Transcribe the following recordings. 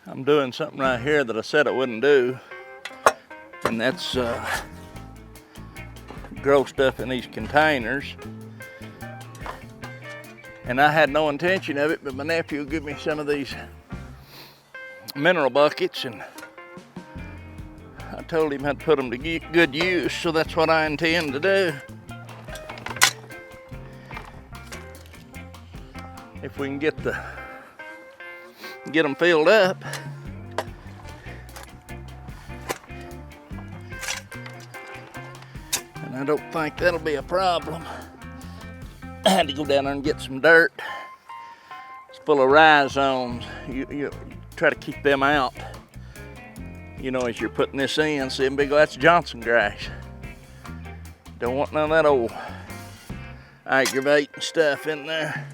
I'm doing something right here that I said I wouldn't do, and that's grow stuff in these containers. And I had no intention of it, but my nephew gave me some of these mineral buckets, and I told him I'd put them to good use, so that's what I intend to do. If we can get them filled up. And I don't think that'll be a problem. I had to go down there and get some dirt. It's full of rhizomes. You try to keep them out, you know, as you're putting this in. See them big, that's Johnson grass. Don't want none of that old aggravating stuff in there.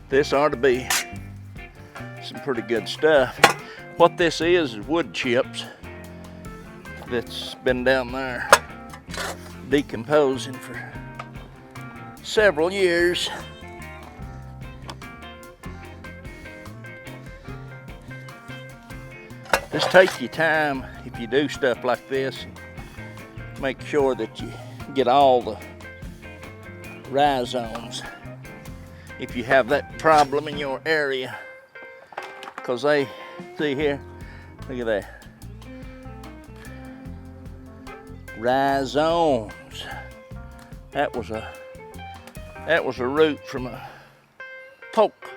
This ought to be some pretty good stuff. What this is wood chips that's been down there decomposing for several years. Just take your time if you do stuff like this. Make sure that you get all the rhizomes if you have that problem in your area, because they, see here, look at that, rhizomes. That was a root from a poke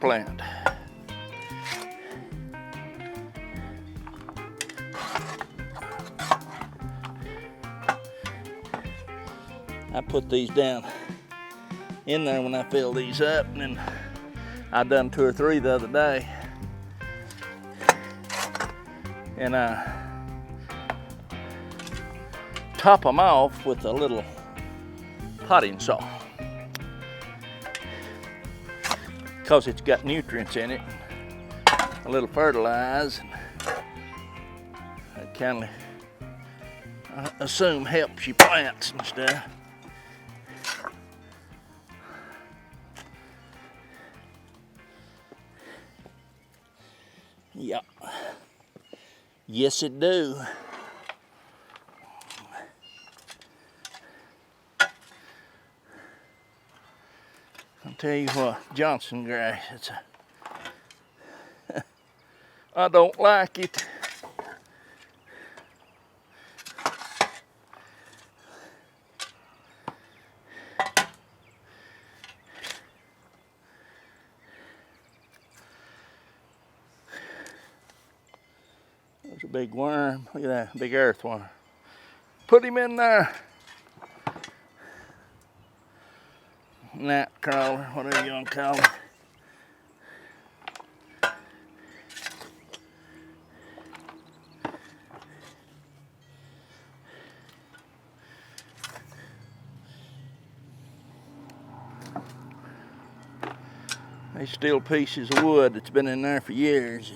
plant. I put these down in there when I fill these up, and then I done 2 or 3 the other day, and I top them off with a little potting soil, because it's got nutrients in it, a little fertilizer, and it kind of, I assume, helps your plants and stuff. Yep. Yes, it do. I'll tell you what, Johnson grass, it's I don't like it. There's a big worm. Look at that, big earthworm. Put him in there. Gnat crawler, whatever you want to call it. These still pieces of wood that's been in there for years.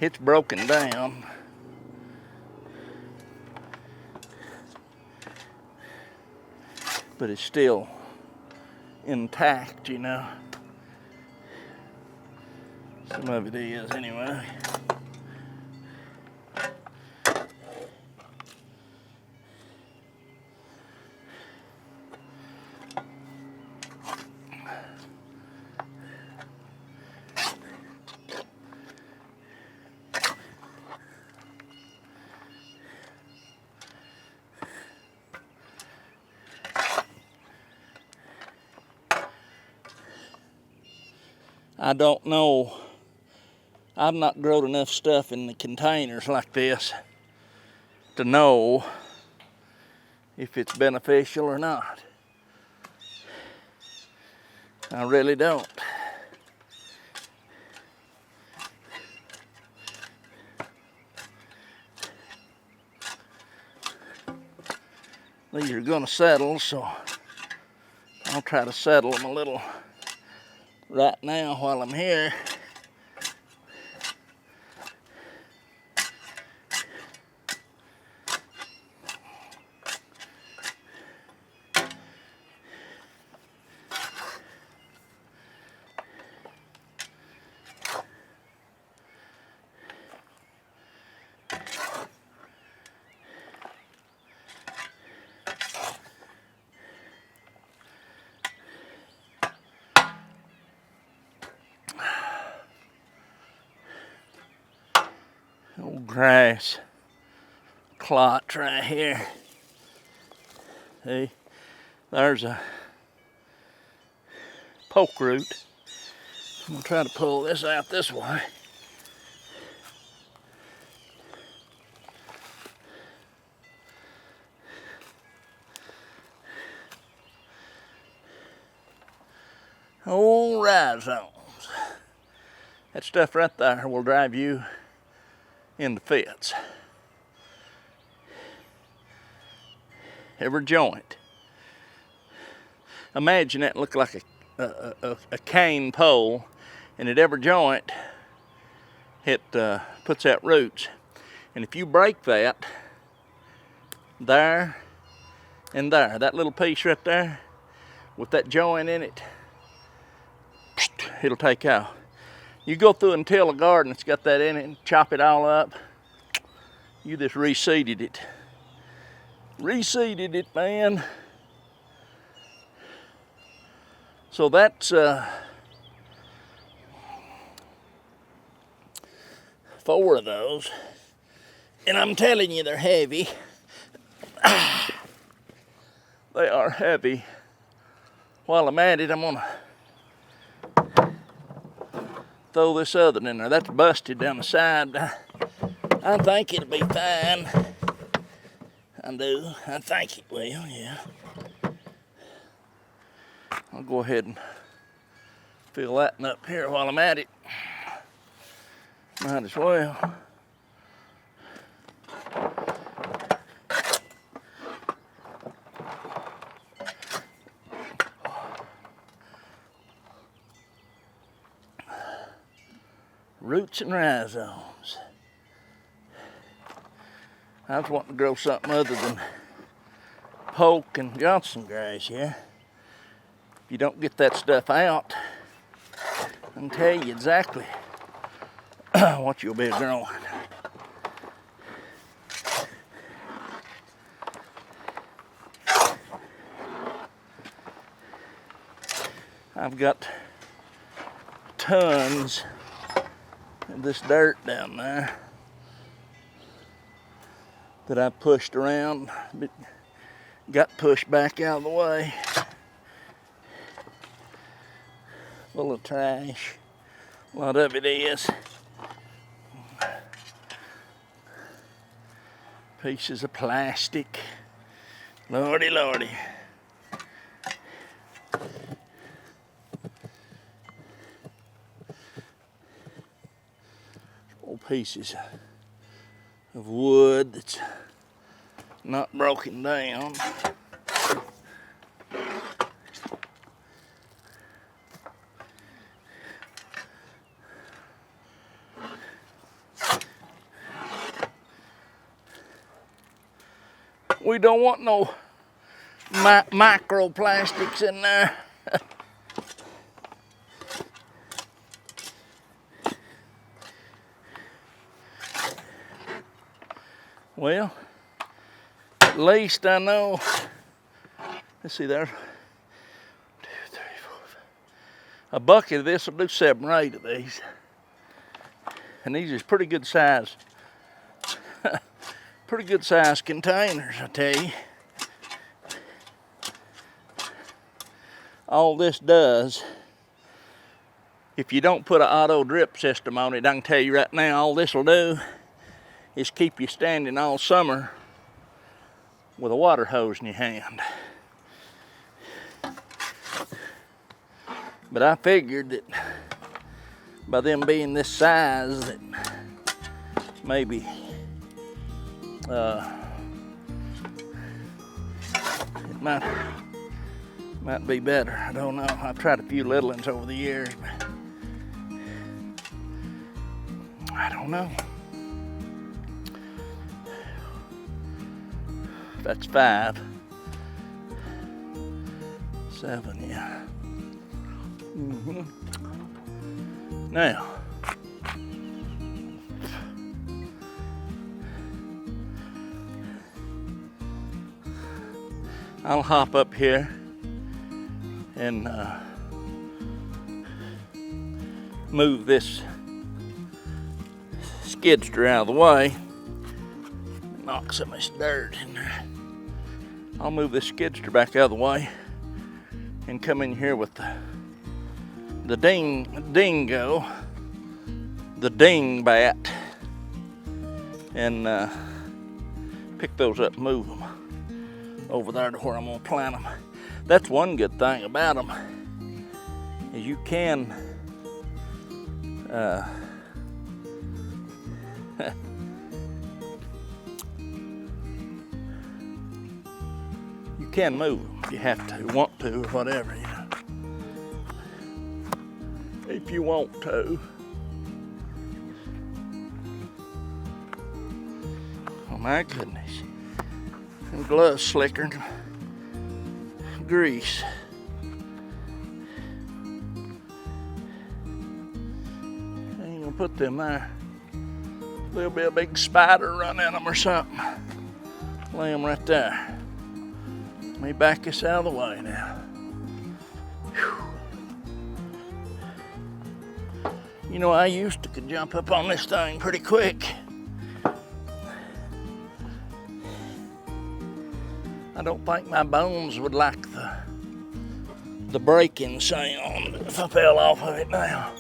It's broken down. But it's still intact, you know. Some of it is anyway. I don't know. I've not grown enough stuff in the containers like this to know if it's beneficial or not. I really don't. These are going to settle, so I'll try to settle them a little right now while I'm here. Old grass clots right here. See, there's a poke root. I'm gonna try to pull this out this way. Old rhizomes. That stuff right there will drive you into fits. Every joint. Imagine that look like a cane pole, and at every joint it puts out roots. And if you break that, there and there, that little piece right there with that joint in it, it'll take out. You go through and till a garden that's got that in it and chop it all up, you just reseeded it. Reseeded it, man. So that's 4 of those. And I'm telling you, they're heavy. They are heavy. While I'm at it, I'm gonna throw this other in there. That's busted down the side. I think it'll be fine. I do. I think it will, yeah. I'll go ahead and fill that one up here while I'm at it. Might as well. Roots and rhizomes. I was wanting to grow something other than poke and Johnson grass here. If you don't get that stuff out, I can tell you exactly what you'll be growing. I've got tons of this dirt down there that I pushed around, but got pushed back out of the way. Full of trash. A lot of it is. Pieces of plastic. Lordy, lordy. Old pieces of wood that's not broken down. We don't want no microplastics in there. Well, at least I know. Let's see there. 2, 3, 4, 5. A bucket of this will do 7 or 8 of these. And these is pretty good size. Pretty good size containers, I tell you. All this does, if you don't put an auto drip system on it, I can tell you right now, all this will do is keep you standing all summer with a water hose in your hand. But I figured that by them being this size, that maybe it might Might be better, I don't know. I've tried a few little ones over the years, but I don't know. That's 5. 7, yeah. Now, I'll hop up here and move this skidster out of the way. Knock some of this dirt in there. I'll move this skidster back out of the way and come in here with the dingo, the dingbat, and pick those up, move them over there to where I'm gonna plant them. That's one good thing about them, is you can you can move them if you have to, want to, or whatever, you know. If you want to. Oh my goodness. Them gloves slicker than grease. I ain't gonna put them there. There'll be a big spider run in them or something. Lay them right there. Let me back this out of the way now. Whew. You know, I used to could jump up on this thing pretty quick. I don't think my bones would like the breaking sound if I fell off of it now.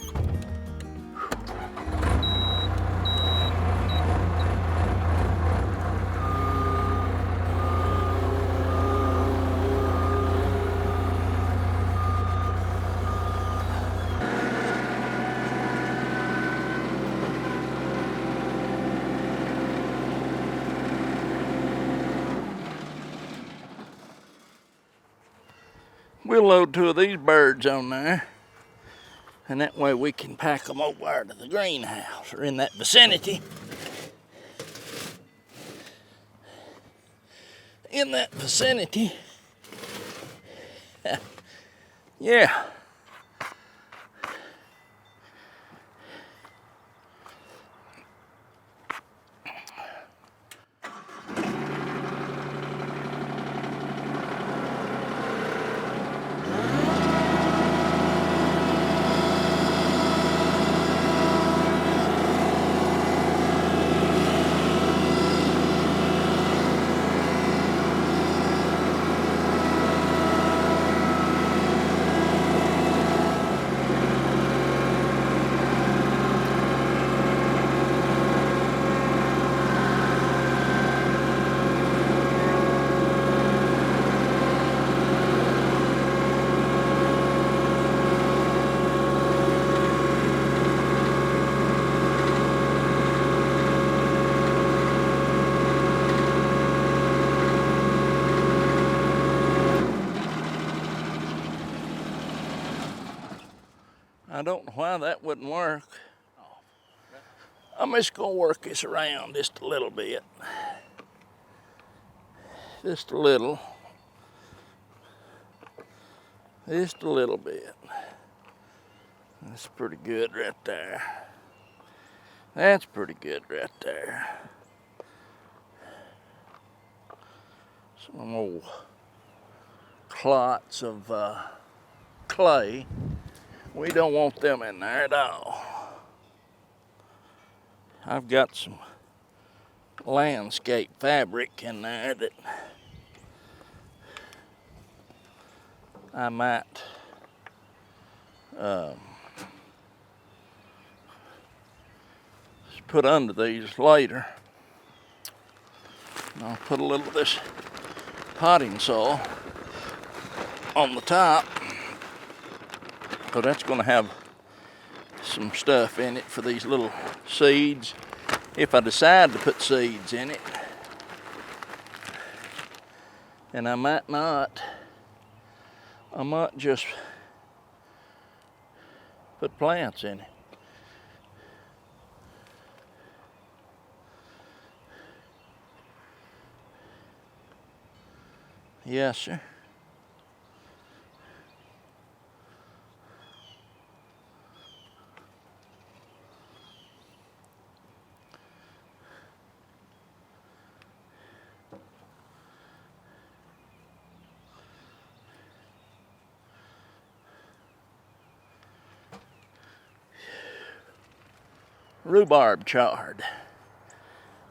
We'll load 2 of these birds on there, and that way we can pack them over to the greenhouse or in that vicinity. In that vicinity. Yeah. I don't know why that wouldn't work. I'm just gonna work this around just a little bit. Just a little. Just a little bit. That's pretty good right there. That's pretty good right there. Some old clots of clay. We don't want them in there at all. I've got some landscape fabric in there that I might put under these later. And I'll put a little of this potting soil on the top. So that's going to have some stuff in it for these little seeds, if I decide to put seeds in it. And I might not I might just put plants in it. Yes, sir. Rhubarb chard.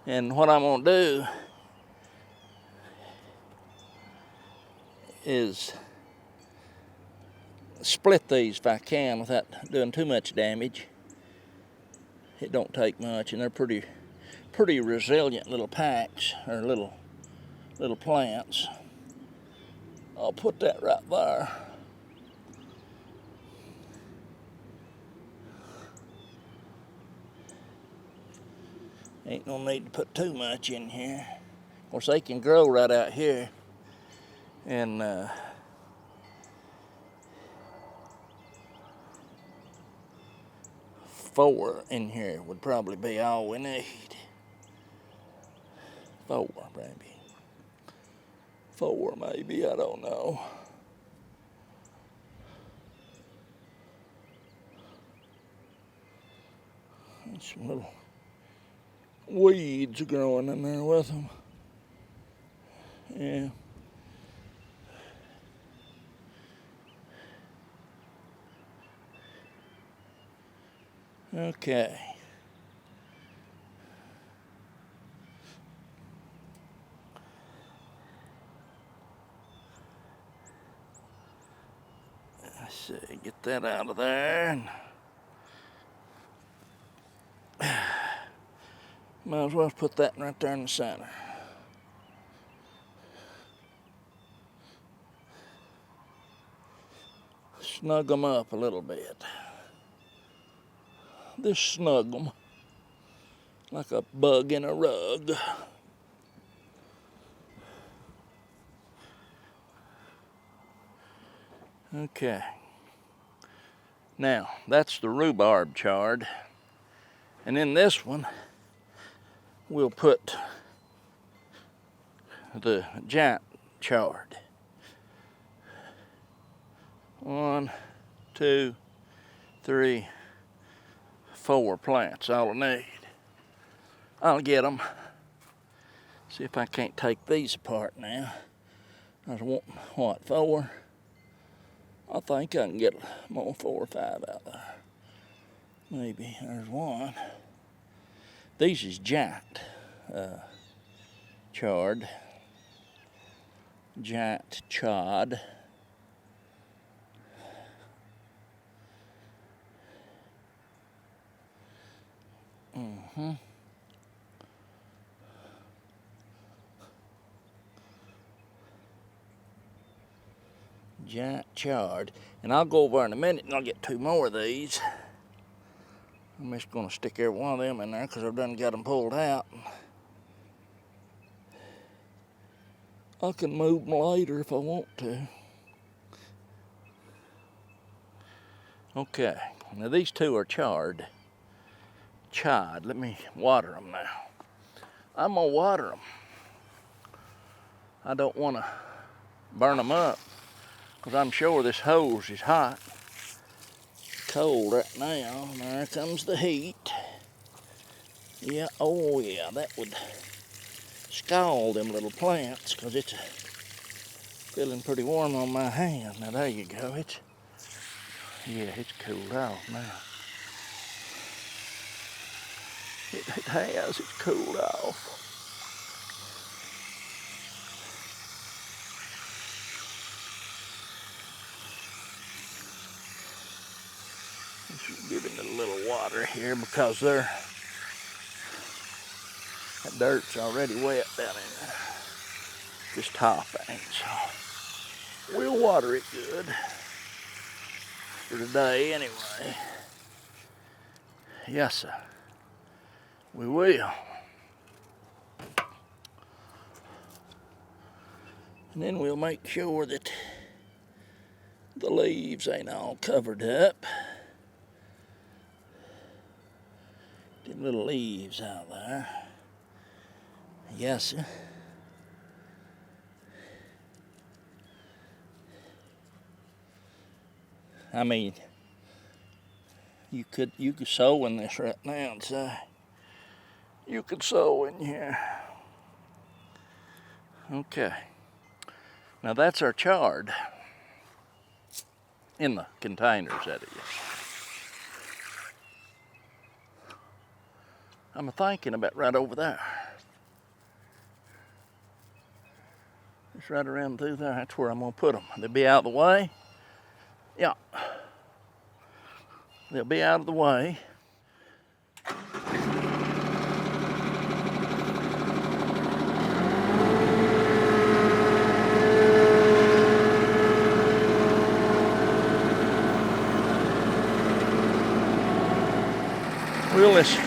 And what I'm gonna do is split these if I can without doing too much damage. It don't take much, and they're pretty resilient little packs, or little plants. I'll put that right there. Ain't no need to put too much in here. Of course, they can grow right out here, and 4 in here would probably be all we need. 4 maybe. 4 maybe, I don't know. And some little weeds growing in there with them. Yeah. Okay. Let's see, get that out of there. And might as well put that right there in the center. Snug them up a little bit. Just snug them like a bug in a rug. Okay. Now, that's the rhubarb chard. And in this one, we'll put the giant chard. 1, 2, 3, 4 plants, all I need. I'll get them. See if I can't take these apart now. I was wanting, what, 4? I think I can get more 4 or 5 out there. Maybe. There's 1. These is giant chard. Giant chard. Giant chard. And I'll go over in a minute and I'll get 2 more of these. I'm just going to stick every one of them in there because I've done got them pulled out. I can move them later if I want to. Okay, now these 2 are chard. Let me water them now. I'm going to water them. I don't want to burn them up because I'm sure this hose is hot. Cold right now. There comes the heat. Yeah, oh yeah, that would scald them little plants because it's feeling pretty warm on my hand. Now there you go. It's cooled off now. It has, it's cooled off. Just giving it a little water here because that dirt's already wet down in there. This top ain't, so we'll water it good for today anyway. Yes, sir. We will. And then we'll make sure that The leaves ain't all covered up. Them little leaves out there. Yes, sir. I mean, you could sow in this right now and say, you could sow in here. Okay. Now that's our chard. In the containers, that is. I'm thinking about right over there. It's right around through there. That's where I'm gonna put them. They'll be out of the way. Yeah. They'll be out of the way. We'll just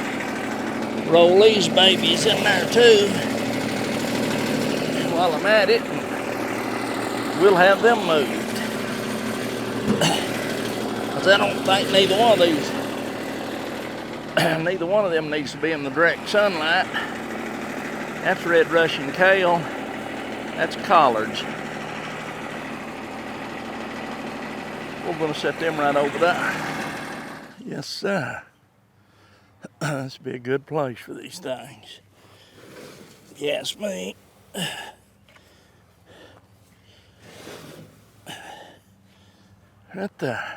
roll these babies in there too. And while I'm at it, we'll have them moved. Because I don't think neither one of them needs to be in the direct sunlight. That's red Russian kale. That's collards. We're going to set them right over there. Yes, sir. This would be a good place for these things. Yes, me. Right there.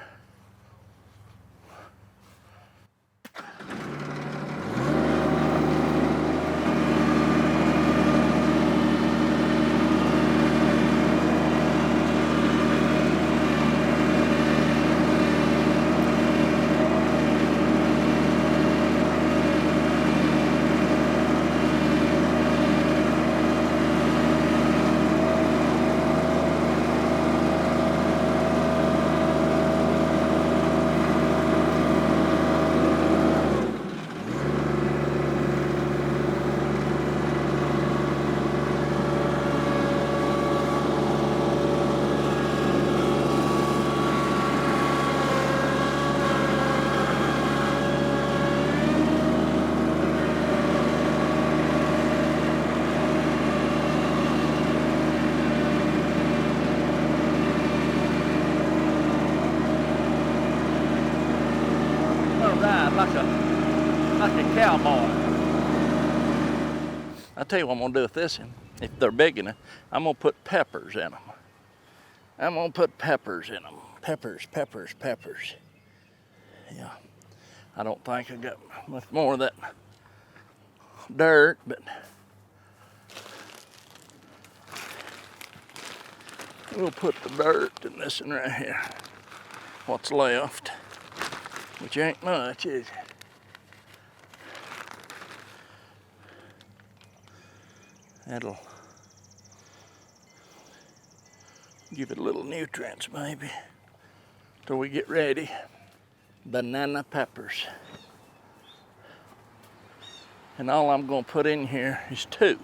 Like a cowboy. I'll tell you what I'm gonna do with this one. If they're big enough, I'm gonna put peppers in them. I'm gonna put peppers in them. Peppers. Yeah. I don't think I got much more of that dirt, but we'll put the dirt in this one right here. What's left, which ain't much, is it? That'll give it a little nutrients maybe till we get ready. Banana peppers. And all I'm gonna put in here is two.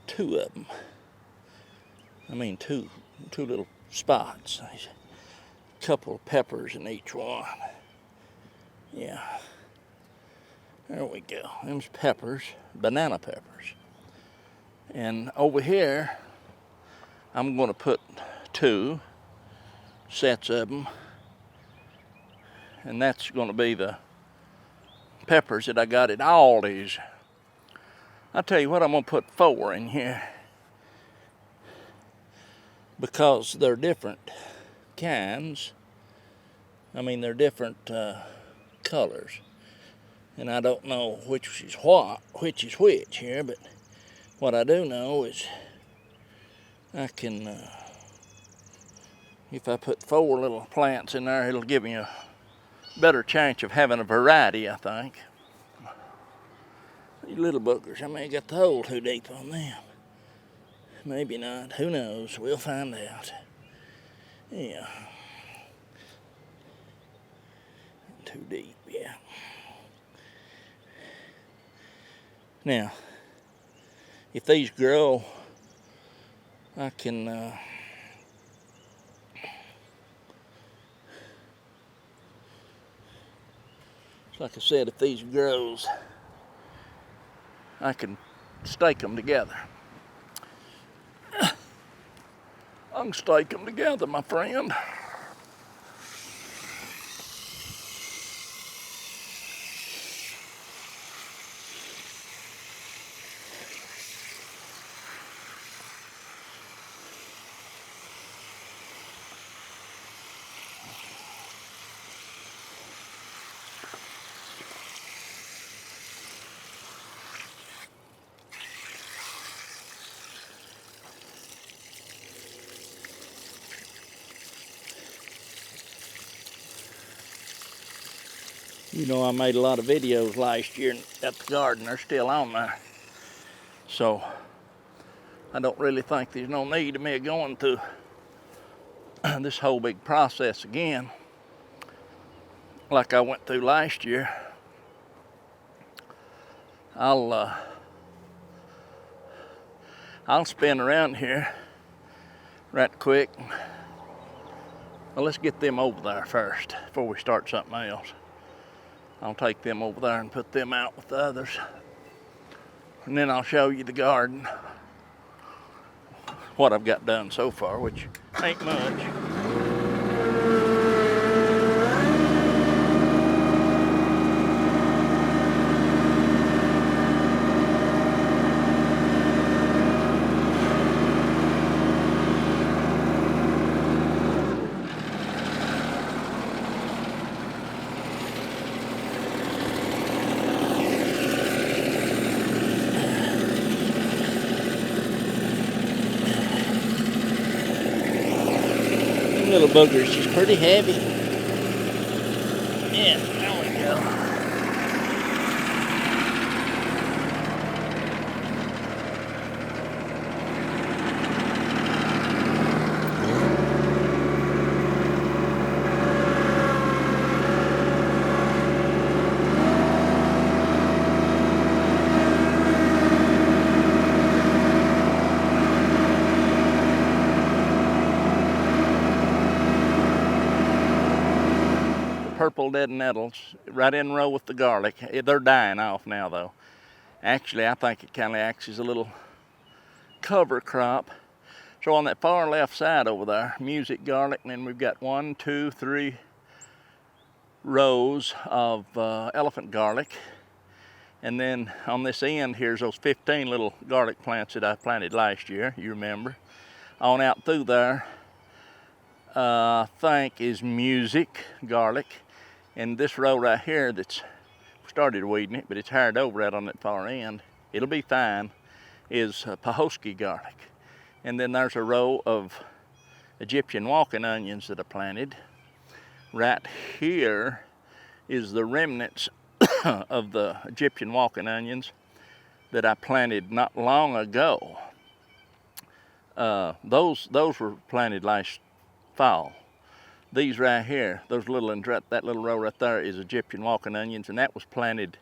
Two of them. I mean two little spots. A couple of peppers in each one. Yeah. There we go. Them's peppers, banana peppers. And over here, I'm gonna put two sets of them. And that's gonna be the peppers that I got at Aldi's. I'll tell you what, I'm gonna put 4 in here because they're different kinds. I mean, they're different colors. And I don't know which is which here, but what I do know is I can, if I put 4 little plants in there, it'll give me a better chance of having a variety, I think. These little boogers, I may got the hole too deep on them. Maybe not, who knows, we'll find out. Yeah. Too deep, yeah. Now, if these grow I can like I said, if these grows, I can stake them together. I can stake them together, my friend. You know, I made a lot of videos last year at the garden. They're still on there. So I don't really think there's no need of me going through this whole big process again like I went through last year. I'll spin around here right quick. Well, let's get them over there first before we start something else. I'll take them over there and put them out with the others. And then I'll show you the garden, what I've got done so far, which ain't much. Little boogers, she's pretty heavy. Yeah, there we go. Purple dead nettles right in row with the garlic. They're dying off now though. Actually, I think it kind of acts as a little cover crop. So on that far left side over there, music garlic, and then we've got 1, 2, 3 rows of elephant garlic. And then on this end here's those 15 little garlic plants that I planted last year, you remember. On out through there, I think is music garlic. And this row right here that's started weeding it, but it's hard over out on that far end, it'll be fine, is Pahosky garlic. And then there's a row of Egyptian walking onions that I planted. Right here is the remnants of the Egyptian walking onions that I planted not long ago. Those were planted last fall. These right here, those little, that little row right there is Egyptian walking onions, and that was planted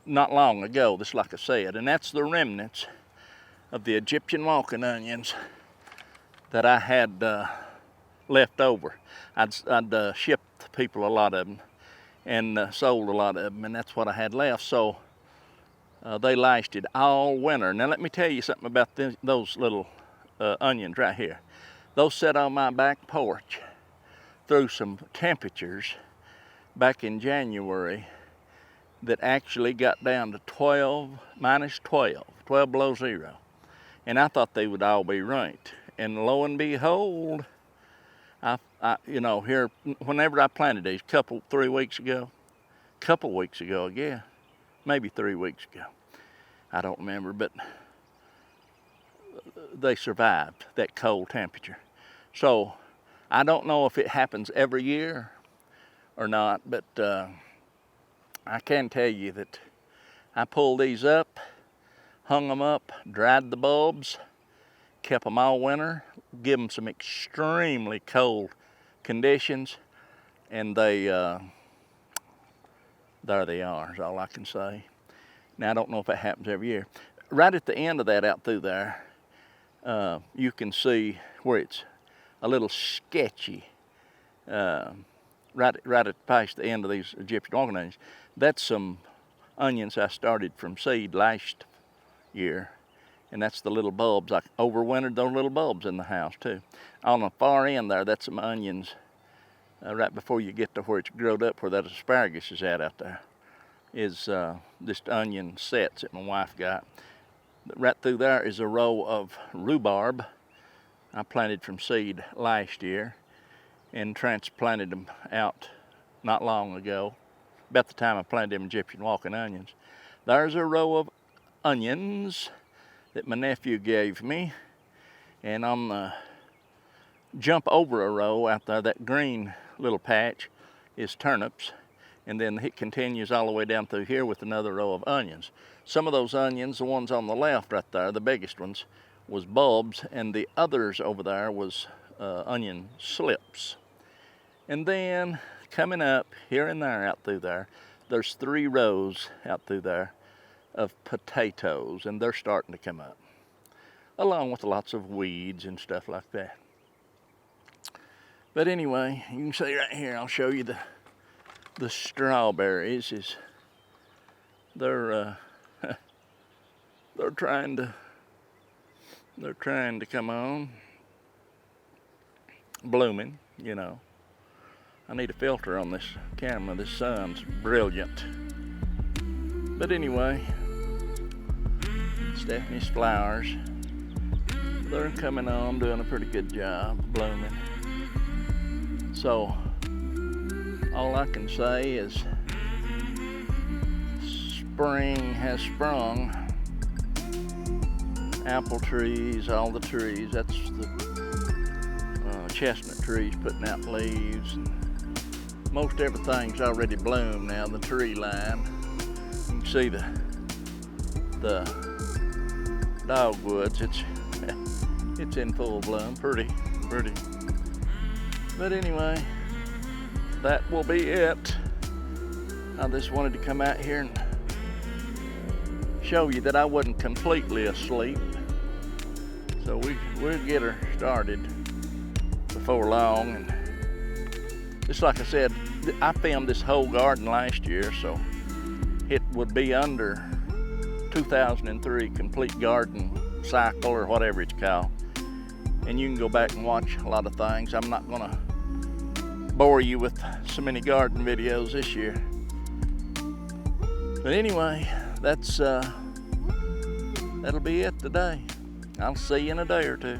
not long ago, just like I said. And that's the remnants of the Egyptian walking onions that I had left over. I'd shipped people a lot of them and sold a lot of them, and that's what I had left. So they lasted all winter. Now let me tell you something about those little onions right here. Those sat on my back porch through some temperatures back in January that actually got down to minus 12 below zero. And I thought they would all be right. And lo and behold, here, whenever I planted these, couple weeks ago, yeah, maybe 3 weeks ago, I don't remember, but they survived that cold temperature. So I don't know if it happens every year or not, but I can tell you that I pulled these up, hung them up, dried the bulbs, kept them all winter, give them some extremely cold conditions, and there they are, is all I can say. Now, I don't know if that happens every year. Right at the end of that out through there, you can see where it's a little sketchy, right at past the end of these Egyptian walking onions. That's some onions I started from seed last year, and that's the little bulbs. I overwintered those little bulbs in the house too. On the far end there, that's some onions right before you get to where it's growed up, where that asparagus is out there, is just onion sets that my wife got. Right through there is a row of rhubarb I planted from seed last year and transplanted them out not long ago, about the time I planted them Egyptian walking onions. There's a row of onions that my nephew gave me, and on the jump over a row out there, that green little patch is turnips, and then it continues all the way down through here with another row of onions. Some of those onions, the ones on the left right there, the biggest ones, was bulbs, and the others over there was onion slips. And then coming up here and there, out through there, there's 3 rows out through there of potatoes, and they're starting to come up, along with lots of weeds and stuff like that. But anyway, you can see right here, I'll show you the strawberries. They're trying to come on, blooming, you know. I need a filter on this camera. This sun's brilliant. But anyway, Stephanie's flowers, they're coming on, doing a pretty good job, blooming. So all I can say is spring has sprung. Apple trees, all the trees, that's the chestnut trees putting out leaves. And most everything's already bloomed now, the tree line. You can see the dogwoods, it's in full bloom, pretty. But anyway, that will be it. I just wanted to come out here and show you that I wasn't completely asleep. So we'll get her started before long. And just like I said, I filmed this whole garden last year, so it would be under 2003 complete garden cycle or whatever it's called. And you can go back and watch a lot of things. I'm not gonna bore you with so many garden videos this year. But anyway, that'll be it today. I'll see you in a day or two.